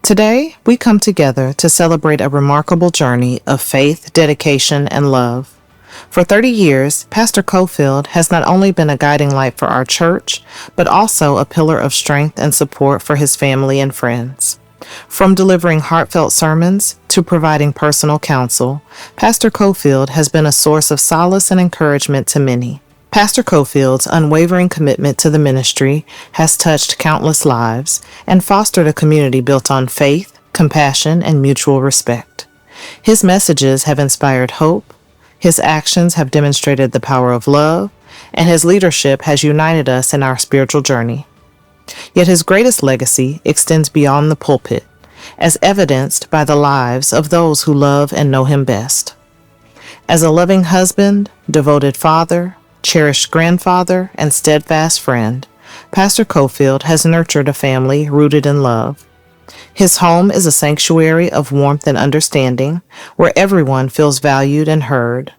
Today, we come together to celebrate a remarkable journey of faith, dedication, and love. For 30 years, Pastor Cofield has not only been a guiding light for our church, but also a pillar of strength and support for his family and friends. From delivering heartfelt sermons to providing personal counsel, Pastor Cofield has been a source of solace and encouragement to many. Pastor Cofield's unwavering commitment to the ministry has touched countless lives and fostered a community built on faith, compassion, and mutual respect. His messages have inspired hope, his actions have demonstrated the power of love, and his leadership has united us in our spiritual journey. Yet his greatest legacy extends beyond the pulpit, as evidenced by the lives of those who love and know him best. As a loving husband, devoted father, cherished grandfather, and steadfast friend, Pastor Cofield has nurtured a family rooted in love. His home is a sanctuary of warmth and understanding, where everyone feels valued and heard.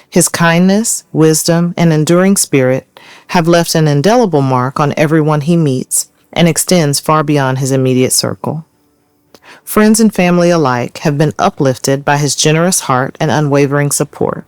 His kindness, wisdom, and enduring spirit have left an indelible mark on everyone he meets and extends far beyond his immediate circle. Friends and family alike have been uplifted by his generous heart and unwavering support.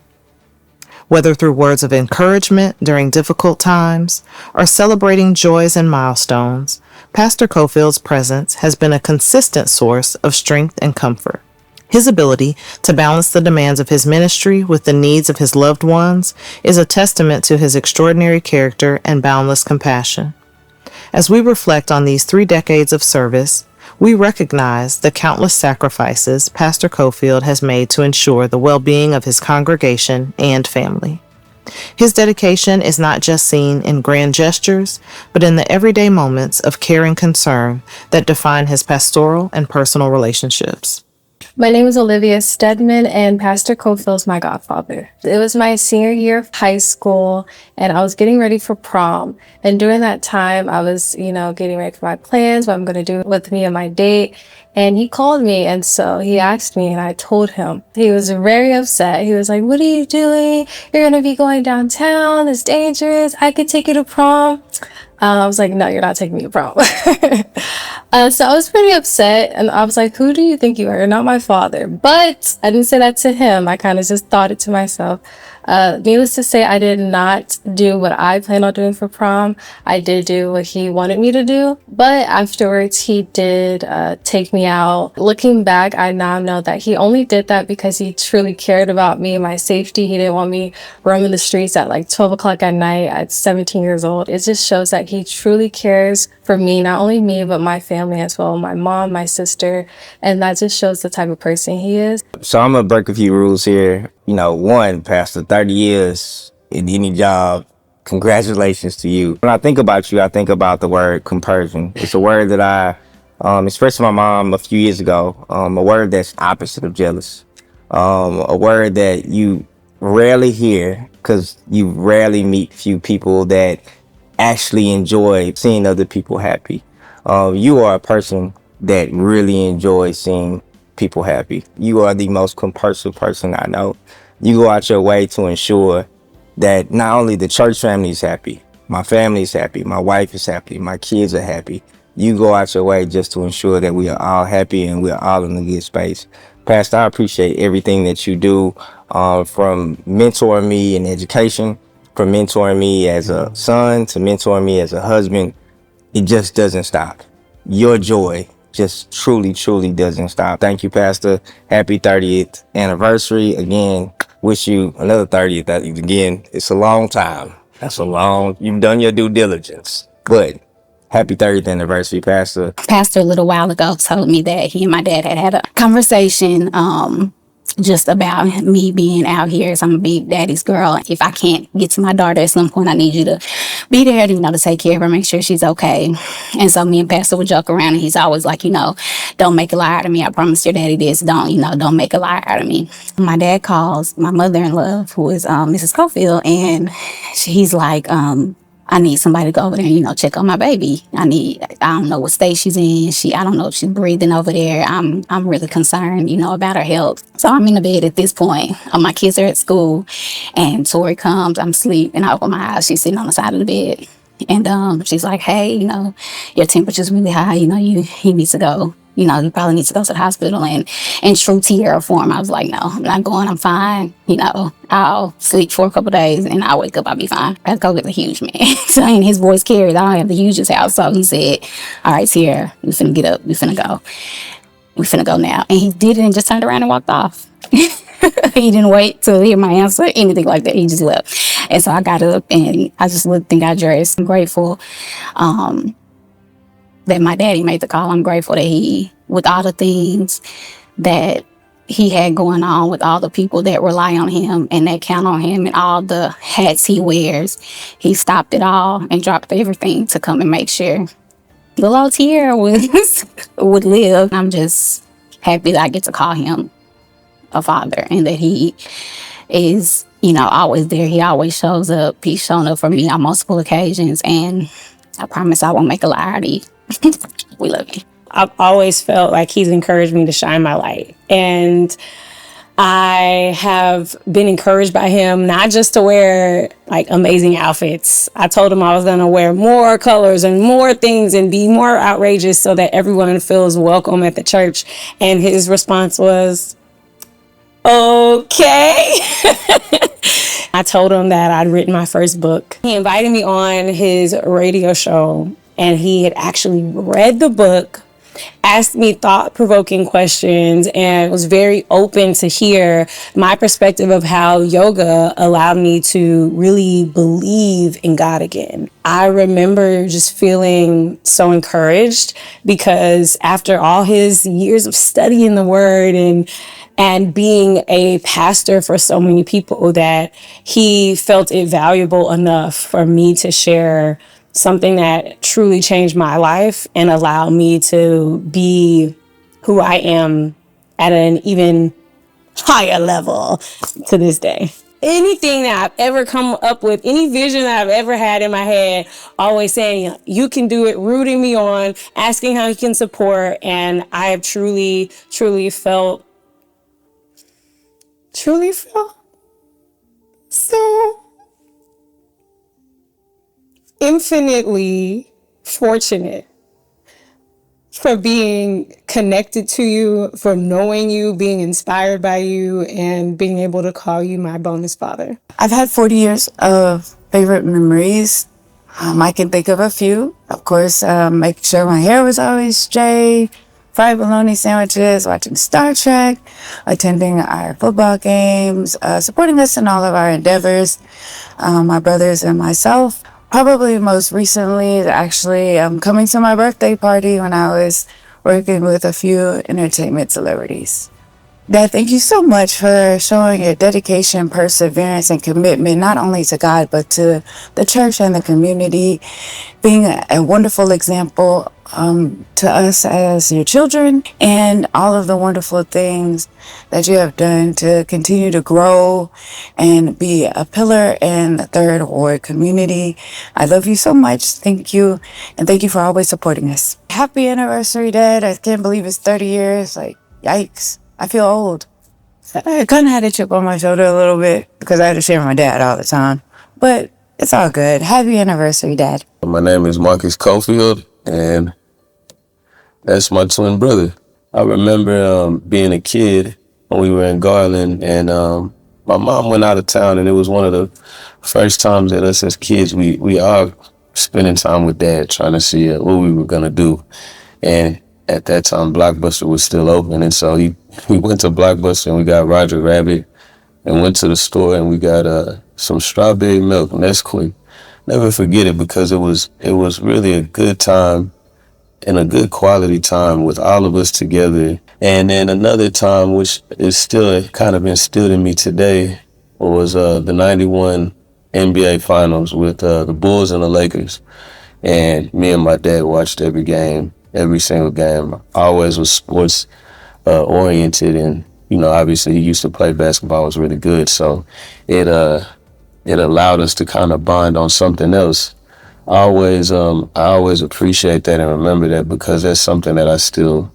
Whether through words of encouragement during difficult times or celebrating joys and milestones, Pastor Cofield's presence has been a consistent source of strength and comfort. His ability to balance the demands of his ministry with the needs of his loved ones is a testament to his extraordinary character and boundless compassion. As we reflect on these 3 decades of service, we recognize the countless sacrifices Pastor Cofield has made to ensure the well-being of his congregation and family. His dedication is not just seen in grand gestures, but in the everyday moments of care and concern that define his pastoral and personal relationships. My name is Olivia Stedman, and Pastor Cofield's my godfather. It was my senior year of high school, and I was getting ready for prom. And during that time, I was, getting ready for my plans, what I'm going to do with me and my date. And he called me, and so he asked me, and I told him. He was very upset. He was like, "What are you doing? You're going to be going downtown. It's dangerous. I could take you to prom." I was like, "No, you're not taking me to prom." So I was pretty upset, and I was like, "Who do you think you are? You're not my father." But I didn't say that to him. I kind of just thought it to myself. Needless to say, I did not do what I planned on doing for prom. I did do what he wanted me to do. But afterwards, he did take me out. Looking back, I now know that he only did that because he truly cared about me and my safety. He didn't want me roaming the streets at like 12 o'clock at night at 17 years old. It just shows that he truly cares for me, not only me, but my family as well, my mom, my sister. And that just shows the type of person he is. So I'm going to break a few rules here. One, Pastor, 30 years in any job, congratulations to you. When I think about you, I think about the word compersion. It's a word that I expressed to my mom a few years ago, a word that's opposite of jealous, a word that you rarely hear because you rarely meet few people that actually enjoy seeing other people happy. You are a person that really enjoys seeing people happy. You are the most compersive person I know. You go out your way to ensure that not only the church family is happy, my family is happy, my wife is happy, my kids are happy. You go out your way just to ensure that we are all happy and we are all in a good space. Pastor, I appreciate everything that you do, from mentoring me in education, from mentoring me as a son to mentoring me as a husband. It just doesn't stop. Your joy just truly doesn't stop. Thank you, Pastor. Happy 30th anniversary. Again, wish you another 30th. Again, it's a long time. You've done your due diligence. But happy 30th anniversary, Pastor. Pastor a little while ago told me that he and my dad had a conversation just about me being out here. So I'm a big daddy's girl. If I can't get to my daughter at some point, I need you to be there, to take care of her, make sure she's okay. And so me and Pastor would joke around, and he's always like, don't make a lie out of me. I promised your daddy this. Don't make a lie out of me. My dad calls my mother-in-law, who is Mrs. Cofield, and he's like, I need somebody to go over there and, check on my baby. I don't know what state she's in. I don't know if she's breathing over there. I'm really concerned, about her health. So I'm in the bed at this point. My kids are at school, and Tori comes. I'm asleep, and I open my eyes. She's sitting on the side of the bed. And she's like, "Hey, your temperature's really high. He needs to go you know, you probably need to go to the hospital. And in true Tierra form, I was like, no, I'm not going. I'm fine. You know, I'll sleep for a couple of days and I'll wake up. I'll be fine. I go get the huge man. So, and his voice carries. I don't have the hugest house. So he said, all right, Tierra, we finna get up. We finna go. We finna go now. And he did it and just turned around and walked off. He didn't wait to hear my answer, anything like that. He just left. And so I got up and I just looked and got dressed. I'm grateful that my daddy made the call. I'm grateful that he, with all the things that he had going on, with all the people that rely on him and that count on him and all the hats he wears, he stopped it all and dropped everything to come and make sure little old Tierra would live. I'm just happy that I get to call him a father and that he is, you know, always there. He always shows up. He's shown up for me on multiple occasions, and I promise I won't make a lie out of you. We love you. I've always felt like he's encouraged me to shine my light. And I have been encouraged by him not just to wear like amazing outfits. I told him I was going to wear more colors and more things and be more outrageous so that everyone feels welcome at the church. And his response was, okay. I told him that I'd written my first book. He invited me on his radio show, and he had actually read the book, asked me thought-provoking questions, and was very open to hear my perspective of how yoga allowed me to really believe in God again. I remember just feeling so encouraged because after all his years of studying the word and being a pastor for so many people, that he felt it valuable enough for me to share something that truly changed my life and allowed me to be who I am at an even higher level to this day. Anything that I've ever come up with, any vision that I've ever had in my head, always saying, you can do it, rooting me on, asking how he can support. And I have truly felt so infinitely fortunate for being connected to you, for knowing you, being inspired by you, and being able to call you my bonus father. I've had 40 years of favorite memories. I can think of a few. Of course, making sure my hair was always straight, fried bologna sandwiches, watching Star Trek, attending our football games, supporting us in all of our endeavors, my brothers and myself. Probably most recently, actually, coming to my birthday party when I was working with a few entertainment celebrities. Dad, thank you so much for showing your dedication, perseverance, and commitment, not only to God, but to the church and the community, being a wonderful example to us as your children, and all of the wonderful things that you have done to continue to grow and be a pillar in the Third Ward community. I love you so much. Thank you. And thank you for always supporting us. Happy anniversary, Dad. I can't believe it's 30 years. Like, yikes. I feel old. I kind of had a chip on my shoulder a little bit because I had to share my dad all the time. But it's all good. Happy anniversary, Dad. My name is Marcus Cofield, and that's my twin brother. I remember being a kid when we were in Garland, and my mom went out of town, and it was one of the first times that us as kids, we are spending time with Dad, trying to see what we were going to do. And at that time, Blockbuster was still open, and so we went to Blockbuster and we got Roger Rabbit, and went to the store and we got some strawberry milk, Nesquik. Never forget it because it was really a good time and a good quality time with all of us together. And then another time, which is still kind of instilled in me today, was the '91 NBA Finals with the Bulls and the Lakers. And me and my dad watched every game. Every single game. Always was sports oriented, and obviously he used to play basketball, was really good, so it allowed us to kind of bond on something else. I always appreciate that and remember that because that's something that I still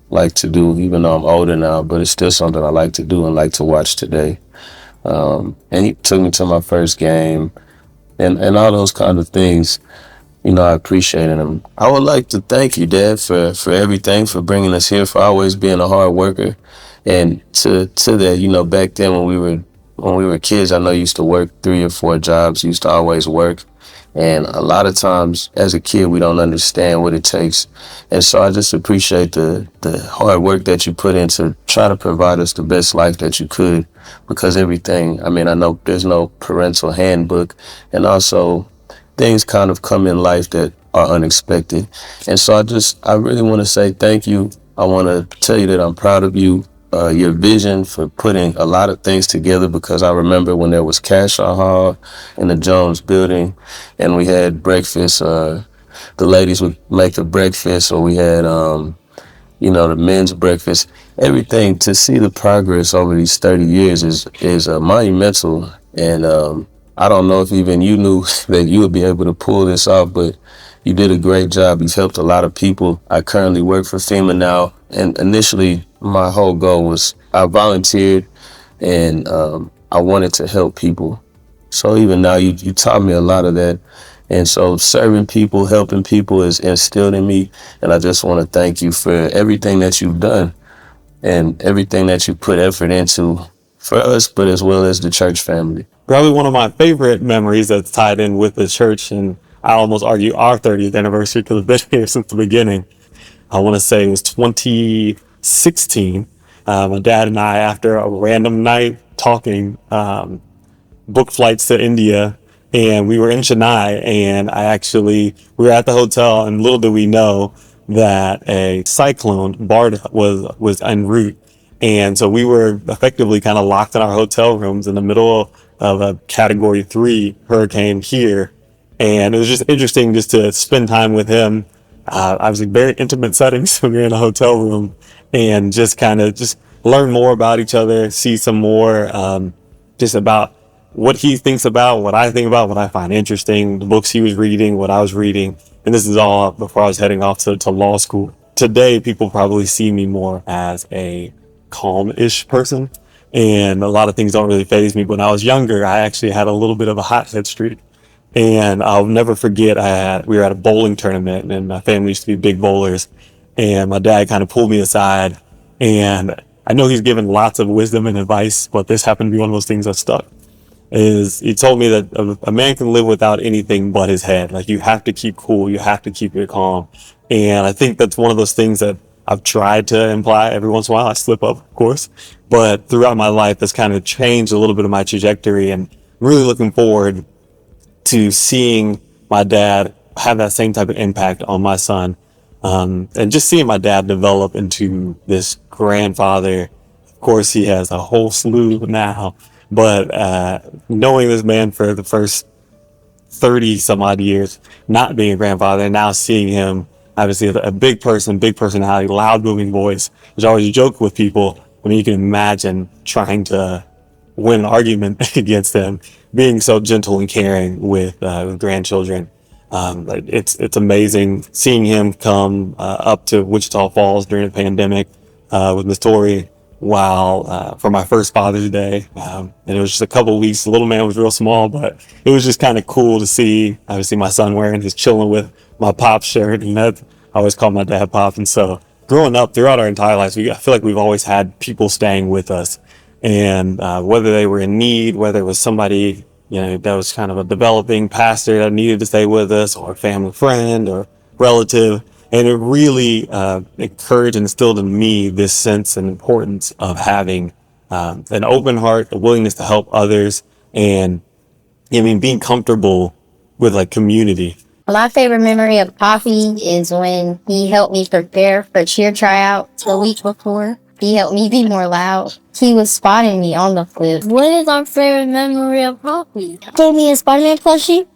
like to do, even though I'm older now, but it's still something I like to do and like to watch today. And he took me to my first game and all those kind of things. I appreciate it. I would like to thank you, Dad, for everything, for bringing us here, for always being a hard worker. And to that, back then when we were kids, I know you used to work 3 or 4 jobs. You used to always work. And a lot of times as a kid, we don't understand what it takes. And so I just appreciate the hard work that you put in to try to provide us the best life that you could, because everything, I know there's no parental handbook, and also things kind of come in life that are unexpected. And so I really want to say thank you. I want to tell you that I'm proud of you, your vision for putting a lot of things together, because I remember when there was Cashaw Hall in the Jones building and we had breakfast, the ladies would make the breakfast, or we had, the men's breakfast. Everything, to see the progress over these 30 years is monumental. And I don't know if even you knew that you would be able to pull this off, but you did a great job. You've helped a lot of people. I currently work for FEMA now, and initially my whole goal was I volunteered, and I wanted to help people. So even now, you taught me a lot of that. And so serving people, helping people is instilled in me. And I just want to thank you for everything that you've done and everything that you put effort into for us, but as well as the church family. Probably one of my favorite memories that's tied in with the church, and I almost argue our 30th anniversary, because I've been here since the beginning. I want to say it was 2016. My dad and I, after a random night talking, booked flights to India, and we were in Chennai, and we were at the hotel, and little did we know that a cyclone, Barda, was en route. And so we were effectively kind of locked in our hotel rooms in the middle of a Category 3 hurricane here. And it was just interesting just to spend time with him. Obviously very intimate settings when you're in a hotel room, and just kind of just learn more about each other, see some more just about what he thinks about, what I think about, what I find interesting, the books he was reading, what I was reading. And this is all before I was heading off to law school. Today, people probably see me more as a calm-ish person, and a lot of things don't really faze me. But when I was younger, I actually had a little bit of a hothead streak. And I'll never forget, we were at a bowling tournament, and my family used to be big bowlers. And my dad kind of pulled me aside, and I know he's given lots of wisdom and advice, but this happened to be one of those things that stuck. He told me that a man can live without anything but his head. Like, you have to keep cool, you have to keep it calm. And I think that's one of those things that I've tried to imply every once in a while. I slip up, of course, but throughout my life, that's kind of changed a little bit of my trajectory, and I'm really looking forward to seeing my dad have that same type of impact on my son. And just seeing my dad develop into this grandfather. Of course, he has a whole slew now, but knowing this man for the first 30 some odd years, not being a grandfather, and now seeing him, obviously a big person, big personality, loud moving voice, which I always joke with people. I mean, you can imagine trying to win an argument against him, being so gentle and caring with grandchildren. It's amazing seeing him come up to Wichita Falls during the pandemic with Miss Tori, while for my first Father's Day, and it was just a couple of weeks. The little man was real small, but it was just kind of cool to see. Obviously, my son wearing his chilling with my Pop shirt, and that I always call my dad Pop. And so, growing up throughout our entire lives, I feel like we've always had people staying with us, and whether they were in need, whether it was somebody that was kind of a developing pastor that needed to stay with us, or a family friend or relative. And it really encouraged and instilled in me this sense and importance of having an open heart, a willingness to help others, and being comfortable with community. My favorite memory of Poppy is when he helped me prepare for cheer tryouts a week before. He helped me be more loud. He was spotting me on the flip. What is our favorite memory of Poppy? Gave me a Spider-Man plushie.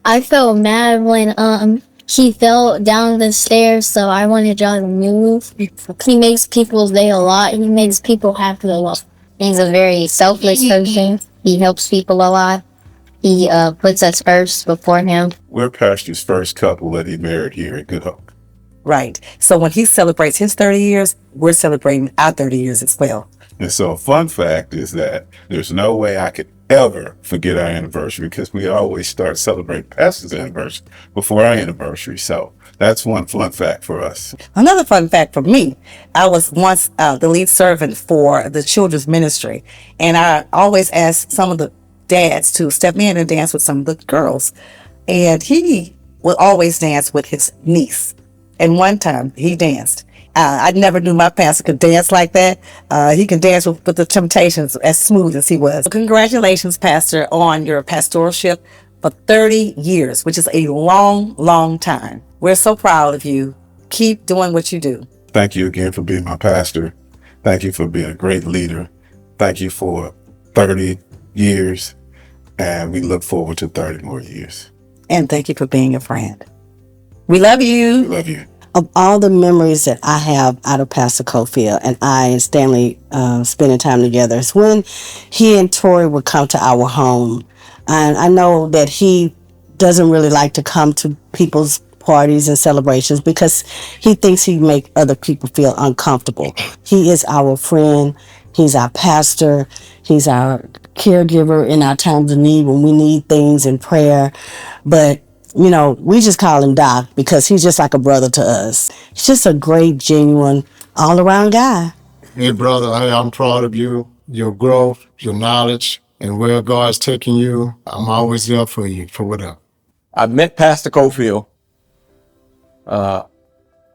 I felt mad when he fell down the stairs, so I wanted y'all to move. He makes people's day a lot. He makes people happy a lot. He's a very selfless person. He helps people a lot. He puts us first before him. We're Pastor's first couple that he married here at Good Hope. Right. So when he celebrates his 30 years, we're celebrating our 30 years as well. And so a fun fact is that there's no way I could ever forget our anniversary because we always start celebrating Pastor's anniversary before our anniversary. So that's one fun fact for us. Another fun fact for me, I was once the lead servant for the children's ministry, and I always asked some of the dads to step in and dance with some of the girls, and he would always dance with his niece. And one time he danced. I never knew my pastor could dance like that. He can dance with the Temptations as smooth as he was. Congratulations, Pastor, on your pastoralship for 30 years, which is a long, long time. We're so proud of you. Keep doing what you do. Thank you again for being my pastor. Thank you for being a great leader. Thank you for 30 years, and we look forward to 30 more years. And thank you for being a friend. We love you. We love you. Of all the memories that I have out of Pastor Cofield and I and Stanley spending time together, is when he and Tori would come to our home. And I know that he doesn't really like to come to people's parties and celebrations because he thinks he make other people feel uncomfortable. He is our friend. He's our pastor. He's our caregiver in our times of need when we need things in prayer. But you know, we just call him Doc because he's just like a brother to us. He's just a great, genuine, all-around guy. Hey, brother, I'm proud of you, your growth, your knowledge, and where God's taking you. I'm always there for you, for whatever. I met Pastor Cofield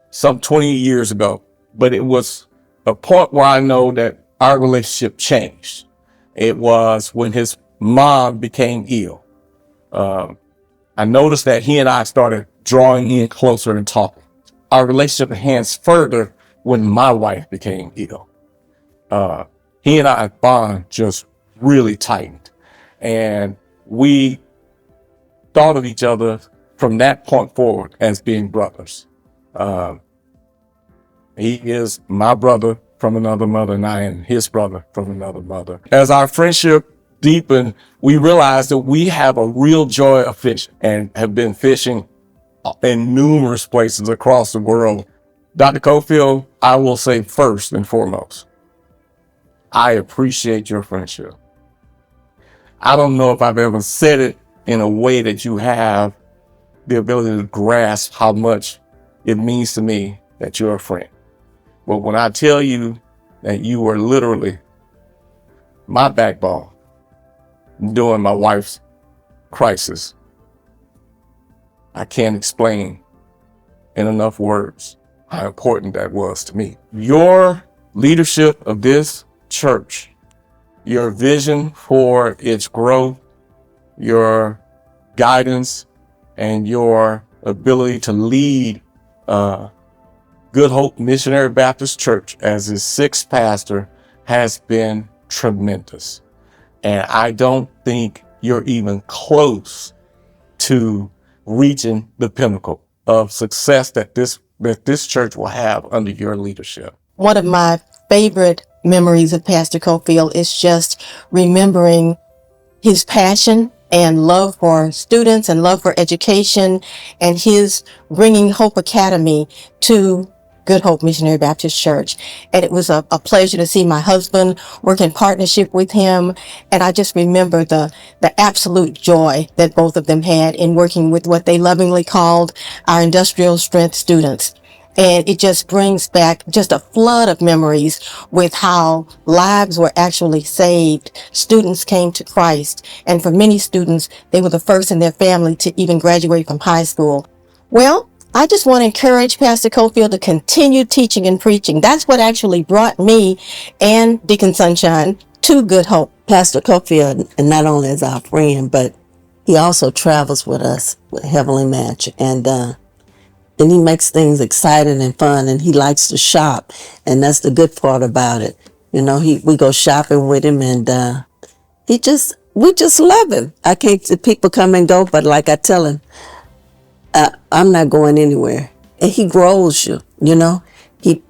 some 20 years ago, but it was a point where I know that our relationship changed. It was when his mom became ill. I noticed that he and I started drawing in closer and talking. Our relationship enhanced further when my wife became ill. He and I bond just really tightened. And we thought of each other from that point forward as being brothers. He is my brother from another mother, and I am his brother from another mother. As our friendship deepened, we realized that we have a real joy of fishing and have been fishing in numerous places across the world. Dr. Cofield, I will say first and foremost, I appreciate your friendship. I don't know if I've ever said it in a way that you have the ability to grasp how much it means to me that you're a friend. But when I tell you that you were literally my backbone during my wife's crisis, I can't explain in enough words how important that was to me. Your leadership of this church, your vision for its growth, your guidance, and your ability to lead Good Hope Missionary Baptist Church as its sixth pastor has been tremendous. And I don't think you're even close to reaching the pinnacle of success that this church will have under your leadership. One of my favorite memories of Pastor Cofield is just remembering his passion and love for students and love for education, and his bringing Hope Academy to Good Hope Missionary Baptist Church. And it was a pleasure to see my husband work in partnership with him. And I just remember the absolute joy that both of them had in working with what they lovingly called our industrial strength students. And it just brings back just a flood of memories with how lives were actually saved. Students came to Christ. And for many students, they were the first in their family to even graduate from high school. Well, I just want to encourage Pastor Cofield to continue teaching and preaching. That's what actually brought me and Deacon Sunshine to Good Hope. Pastor Cofield, and not only is our friend, but he also travels with us with Heavenly Match. And he makes things exciting and fun, and he likes to shop. And that's the good part about it. You know, we go shopping with him, and we just love him. I can't see people come and go, but like I tell him, I'm not going anywhere. And he grows you, you know. He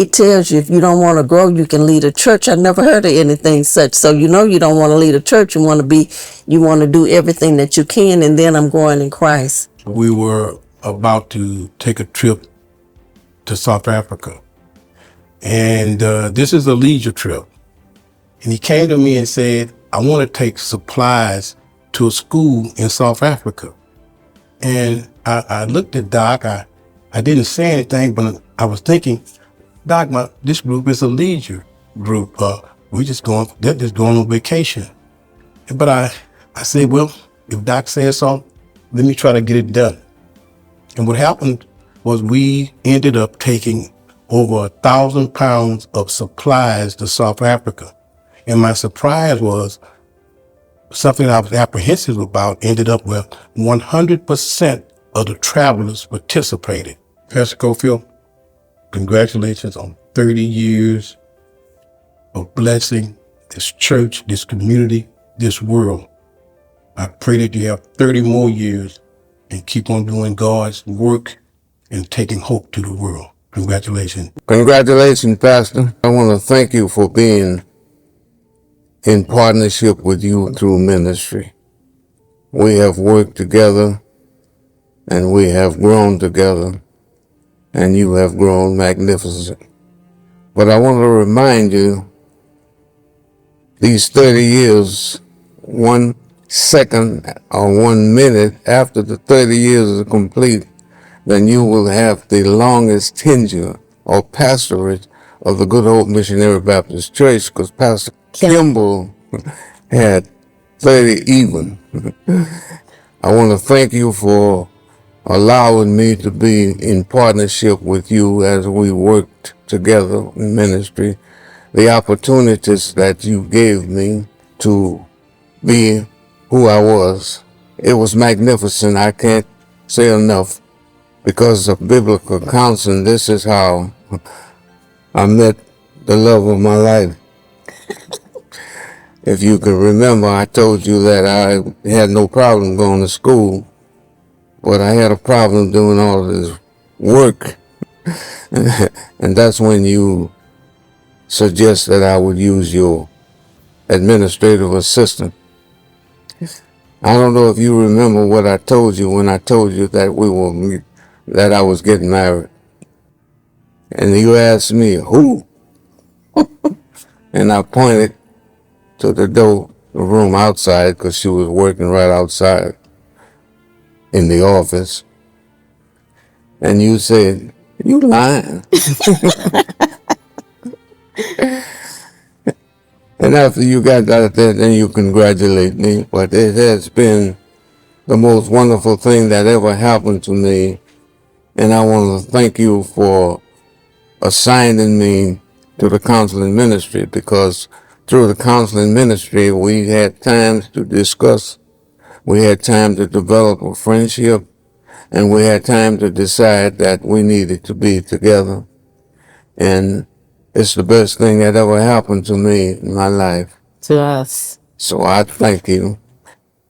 tells you if you don't want to grow, you can lead a church. I never heard of anything such. So you know you don't want to lead a church. You want to do everything that you can, and then I'm growing in Christ. We were about to take a trip to South Africa. And this is a leisure trip. And he came to me and said, I want to take supplies to a school in South Africa. And I looked at Doc. I didn't say anything, but I was thinking, Doc, this group is a leisure group. They're just going on vacation. But I said, well, if Doc says so, let me try to get it done. And what happened was we ended up taking over 1,000 pounds of supplies to South Africa. And my surprise was something I was apprehensive about ended up with 100% of the travelers participated. Pastor Cofield, congratulations on 30 years of blessing this church, this community, this world. I pray that you have 30 more years and keep on doing God's work and taking hope to the world. Congratulations. Congratulations, Pastor. I want to thank you for being in partnership with you through ministry. We have worked together and we have grown together, and you have grown magnificent. But I want to remind you, these 30 years, 1 second or 1 minute after the 30 years is complete, then you will have the longest tenure or pastorate of the Good Hope Missionary Baptist Church, because Pastor Kimball had 30 even. I want to thank you for allowing me to be in partnership with you as we worked together in ministry. The opportunities that you gave me to be who I was, it was magnificent. I can't say enough. Because of biblical counseling, this is how I met the love of my life. If you can remember, I told you that I had no problem going to school, but I had a problem doing all of this work. And that's when you suggest that I would use your administrative assistant. I don't know if you remember what I told you when I told you that that I was getting married. And you asked me, who? And I pointed to the door, the room outside, because she was working right outside in the office. And you said, you lying. And after you got out there, then you congratulate me. But it has been the most wonderful thing that ever happened to me. And I want to thank you for assigning me to the counseling ministry, because through the counseling ministry, we had times to discuss, we had time to develop a friendship, and we had time to decide that we needed to be together. And it's the best thing that ever happened to me in my life. To us. So I thank you.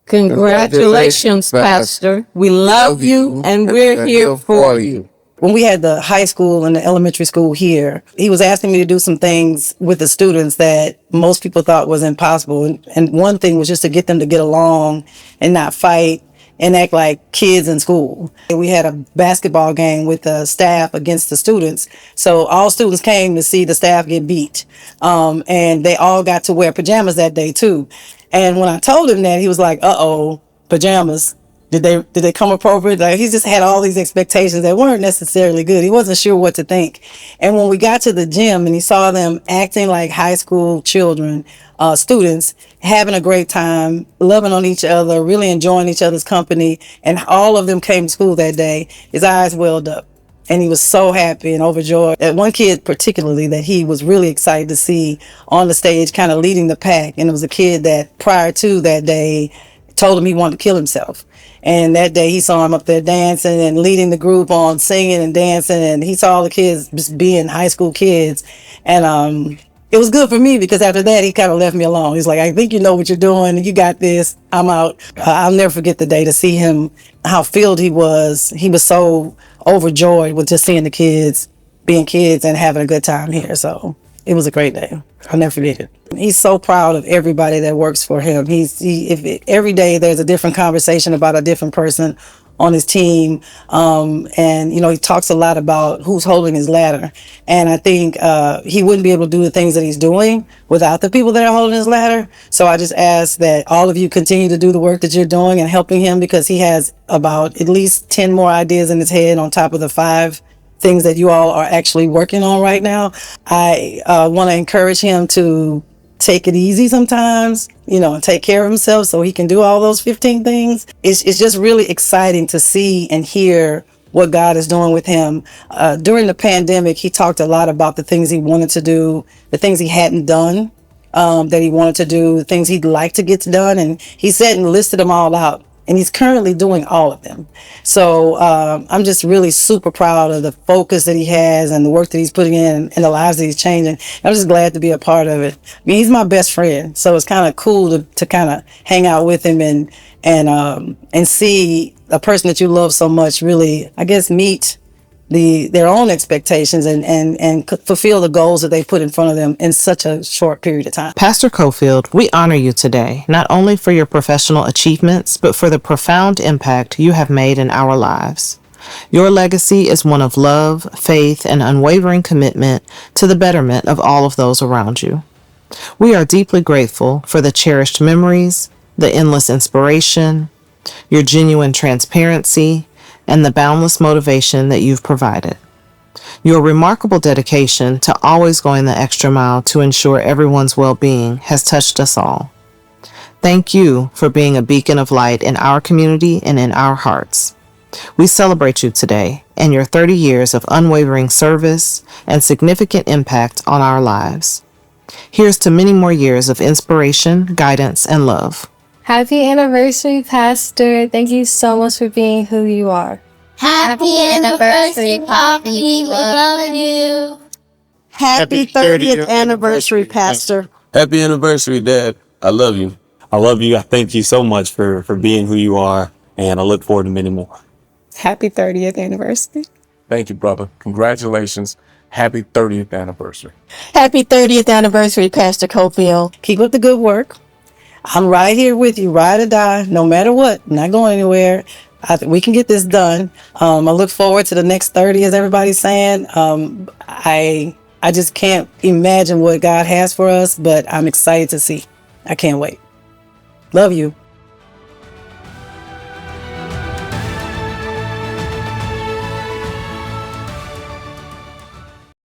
Congratulations, Pastor. We love you, and we're here for you. When we had the high school and the elementary school here, he was asking me to do some things with the students that most people thought was impossible. And one thing was just to get them to get along and not fight and act like kids in school. We had a basketball game with the staff against the students. So all students came to see the staff get beat. And they all got to wear pajamas that day too. And when I told him that, he was like, uh-oh, pajamas. Did they come appropriate? Like, he just had all these expectations that weren't necessarily good. He wasn't sure what to think. And when we got to the gym and he saw them acting like high school children, students, having a great time, loving on each other, really enjoying each other's company, and all of them came to school that day, his eyes welled up. And he was so happy and overjoyed. At one kid particularly that he was really excited to see on the stage, kind of leading the pack. And it was a kid that prior to that day told him he wanted to kill himself. And that day he saw him up there dancing and leading the group on singing and dancing. And he saw all the kids just being high school kids. And it was good for me, because after that he kind of left me alone. He's like, I think you know what you're doing. You got this. I'm out. I'll never forget the day to see him, how filled he was. He was so overjoyed with just seeing the kids being kids and having a good time here. So it was a great day. I'll never forget it. He's so proud of everybody that works for him. Every day there's a different conversation about a different person on his team. And, you know, he talks a lot about who's holding his ladder. And I think he wouldn't be able to do the things that he's doing without the people that are holding his ladder. So I just ask that all of you continue to do the work that you're doing and helping him, because he has about at least 10 more ideas in his head on top of the 5 things that you all are actually working on right now. I want to encourage him to take it easy sometimes, you know, and take care of himself so he can do all those 15 things. It's just really exciting to see and hear what God is doing with him. During the pandemic, he talked a lot about the things he wanted to do, the things he hadn't done, that he wanted to do, the things he'd like to get done. And he said and listed them all out. And he's currently doing all of them. So I'm just really super proud of the focus that he has and the work that he's putting in and the lives that he's changing. I'm just glad to be a part of it. I mean, he's my best friend, so it's kind of cool to kind of hang out with him and see a person that you love so much really, I guess, meet their own expectations and fulfill the goals that they put in front of them in such a short period of time. Pastor Cofield, we honor you today, not only for your professional achievements, but for the profound impact you have made in our lives. Your legacy is one of love, faith, and unwavering commitment to the betterment of all of those around you. We are deeply grateful for the cherished memories, the endless inspiration, your genuine transparency, and the boundless motivation that you've provided. Your remarkable dedication to always going the extra mile to ensure everyone's well-being has touched us all. Thank you for being a beacon of light in our community and in our hearts. We celebrate you today and your 30 years of unwavering service and significant impact on our lives. Here's to many more years of inspiration, guidance, and love. Happy anniversary, Pastor. Thank you so much for being who you are. Happy anniversary, Poppy. We love you. Happy 30th anniversary, Pastor. Happy anniversary, Dad. I love you. I love you. I thank you so much for being who you are, and I look forward to many more. Happy 30th anniversary. Thank you, brother. Congratulations. Happy 30th anniversary. Happy 30th anniversary, Pastor Cofield. Keep up the good work. I'm right here with you, ride or die, no matter what. I'm not going anywhere. We can get this done. I look forward to the next 30, as everybody's saying. I just can't imagine what God has for us, but I'm excited to see. I can't wait. Love you.